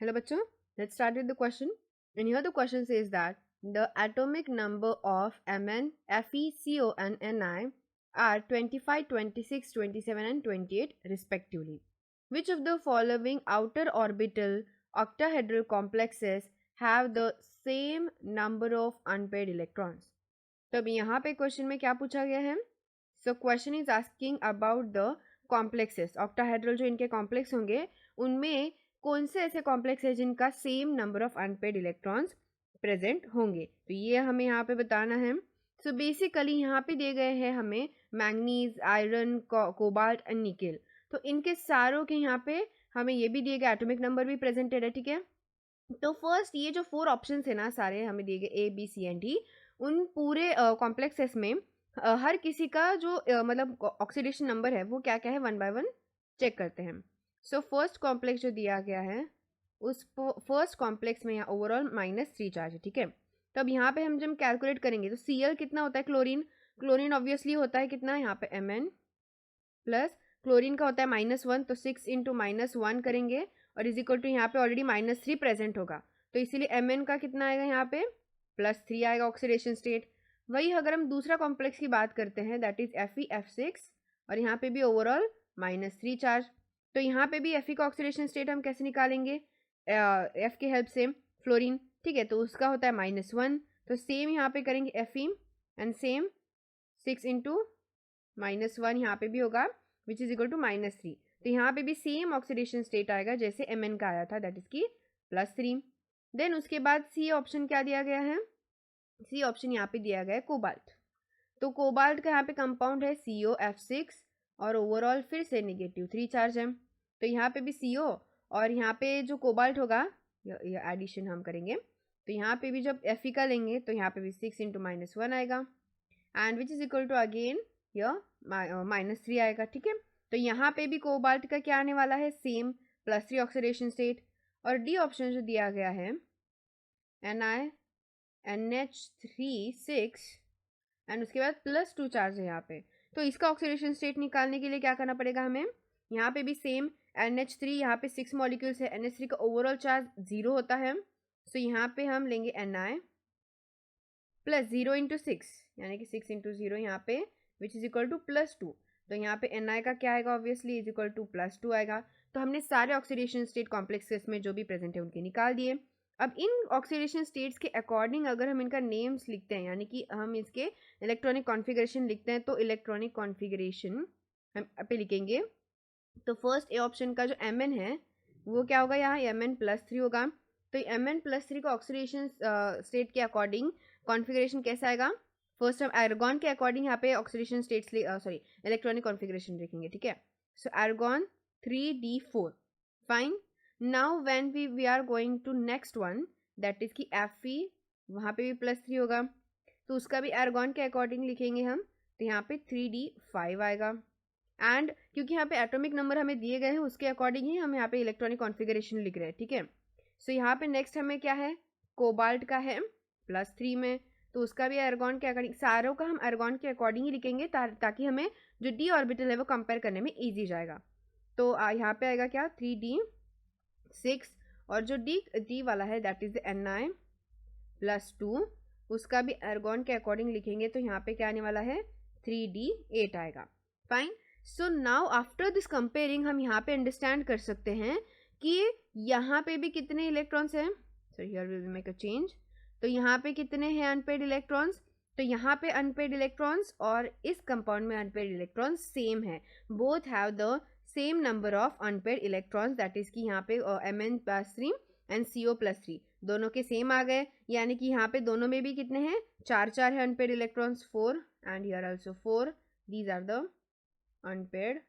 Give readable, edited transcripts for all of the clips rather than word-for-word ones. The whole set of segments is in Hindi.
Hello, bachcho. Let's start with the question. And here the question says that the atomic number of Mn, Fe, Co, and Ni are 25, 26, 27, and 28 respectively. Which of the following outer orbital octahedral complexes have the same number of unpaired electrons? तो अब यहाँ पे क्वेश्चन में क्या पूछा गया है? So question is asking about the complexes. Octahedral जो इनके कॉम्प्लेक्स होंगे उनमें कौन से ऐसे कॉम्प्लेक्स है जिनका same number of unpaired electrons present होंगे. तो ये हमें यहाँ पे बताना है. सो बेसिकली यहाँ पे दिए गए हैं हमें manganese, iron, cobalt and nickel. तो इनके सारों के यहाँ पे हमें ये भी दिए गए एटॉमिक नंबर भी प्रेजेंटेड है. ठीक है, तो फर्स्ट ये जो 4 ऑप्शन है ना सारे हमें दिए गए A, B, C and D, उन पूरे कॉम्प्लेक्सेस में हर किसी का जो मतलब ऑक्सीडेशन नंबर है वो क्या क्या है वन बाय वन चेक करते हैं. सो फर्स्ट कॉम्प्लेक्स जो दिया गया है उस फर्स्ट कॉम्प्लेक्स में यहाँ ओवरऑल -3 चार्ज है. ठीक है, तो अब यहाँ पे हम जब कैलकुलेट करेंगे तो Cl कितना होता है, क्लोरीन ऑब्वियसली होता है कितना यहाँ पे Mn प्लस क्लोरीन का होता है -1, तो 6 इंटू -1 करेंगे और इज इक्वल टू यहाँ पे ऑलरेडी -3 प्रेजेंट होगा तो इसीलिए Mn का कितना आएगा यहाँ पे +3 आएगा ऑक्सीडेशन स्टेट. वही अगर हम दूसरा कॉम्प्लेक्स की बात करते हैं दैट इज Fe, और यहाँ पे भी ओवरऑल -3 चार्ज. तो यहाँ पे भी Fe का ऑक्सीडेशन स्टेट हम कैसे निकालेंगे, F के हेल्प से फ्लोरीन. ठीक है, तो उसका होता है -1, तो सेम यहाँ पे करेंगे Fe एंड सेम 6 इंटू -1 यहाँ पे भी होगा विच इज इक्वल टू -3. तो यहाँ पे भी सेम ऑक्सीडेशन स्टेट आएगा जैसे Mn का आया था दैट इज की +3. देन उसके बाद सी ऑप्शन क्या दिया गया है, सी ऑप्शन यहाँ पे दिया गया है कोबाल्ट. तो कोबाल्ट का यहाँ पे कंपाउंड है COF6 और ओवरऑल फिर से -3 चार्ज है. तो यहाँ पे भी CO और यहाँ पे जो कोबाल्ट होगा ये एडिशन हम करेंगे तो यहाँ पे भी जब Fe का लेंगे तो यहाँ पे भी 6 इंटू -1 आएगा and which is equal to again यह -3 आएगा. ठीक है, तो यहाँ पे भी कोबाल्ट का क्या आने वाला है सेम +3 ऑक्सीडेशन स्टेट. और डी ऑप्शन जो दिया गया है NiNH3 6 एंड उसके बाद +2 चार्ज है यहाँ पे. तो इसका ऑक्सीडेशन स्टेट निकालने के लिए क्या करना पड़ेगा हमें, यहाँ पे भी सेम NH3 यहाँ पे 6 मॉलिक्यूल्स है, NH3 का ओवरऑल चार्ज 0 होता है. सो यहाँ पे हम लेंगे Ni प्लस 0 इंटू 6 यानी कि 6 इंटू 0 यहाँ पे विच इज इक्वल टू +2. तो यहाँ पे Ni का क्या आएगा ऑब्वियसली इज इक्वल टू +2 आएगा. तो हमने सारे ऑक्सीडेशन स्टेट कॉम्प्लेक्सेस में जो भी प्रेजेंट है उनके निकाल दिए. अब इन ऑक्सीडेशन स्टेट्स के अकॉर्डिंग अगर हम इनका नेम्स लिखते हैं यानी कि हम इसके इलेक्ट्रॉनिक कॉन्फ़िगरेशन लिखते हैं तो इलेक्ट्रॉनिक कॉन्फ़िगरेशन हम पे लिखेंगे. तो फर्स्ट ए ऑप्शन का जो Mn है वो क्या होगा, यहाँ Mn+3 होगा. तो Mn+3 का ऑक्सीडेशन स्टेट के अकॉर्डिंग कॉन्फ़िगरेशन कैसा आएगा, फर्स्ट हम आर्गॉन के अकॉर्डिंग यहाँ पे ऑक्सीडेशन स्टेट्स इलेक्ट्रॉनिक कॉन्फ़िगरेशन लिखेंगे. ठीक है, so argon 3d4 fine. Now when we are going to next one that is की Fe, वहाँ पे भी +3 होगा तो उसका भी आर्गॉन के अकॉर्डिंग लिखेंगे हम. तो यहाँ पे 3d5 आएगा एंड क्योंकि यहाँ पे एटॉमिक नंबर हमें दिए गए हैं उसके अकॉर्डिंग ही हम यहाँ पे इलेक्ट्रॉनिक कॉन्फ़िगरेशन लिख रहे हैं. ठीक है, सो यहाँ पे नेक्स्ट हमें क्या है, कोबाल्ट का है +3 में तो उसका भी आर्गॉन के अकॉर्डिंग, सारों का हम आर्गॉन के अकॉर्डिंग ही लिखेंगे ताकि हमें जो डी ऑर्बिटल है वो कंपेयर करने में ईजी जाएगा. तो यहाँ पे आएगा क्या 3d6 और जो डी वाला है दैट इज Ni+2 उसका भी आर्गॉन के अकॉर्डिंग लिखेंगे तो यहाँ पे क्या आने वाला है 3d8 आएगा. Fine. So now after this comparing हम यहाँ पे अंडरस्टैंड कर सकते हैं कि यहाँ पे भी कितने इलेक्ट्रॉन्स हैं. So here we will make a change. तो यहाँ पे कितने हैं अनपेड इलेक्ट्रॉन्स, तो यहाँ पे अनपेड इलेक्ट्रॉन्स और इस कंपाउंड में अनपेड इलेक्ट्रॉन्स सेम है. Both have the same number of unpaired electrons that is की यहाँ पे Mn+3 एंड CO+3 दोनों के सेम आ गए यानी कि यहाँ पे दोनों में भी कितने हैं 4 है unpaired electrons 4 and here also 4. These are the unpaired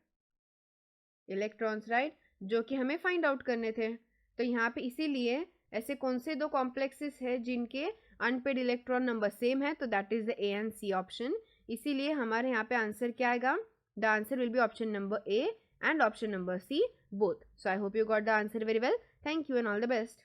electrons right, जो कि हमें फाइंड आउट करने थे. तो यहाँ पे इसीलिए ऐसे कौन से दो कॉम्प्लेक्सेस है जिनके अनपेड इलेक्ट्रॉन नंबर सेम है, तो that is the A and C option. इसीलिए हमारे यहाँ पे आंसर क्या आएगा, the answer will be option number A and option number C both. So I hope you got the answer very well. Thank you and all the best.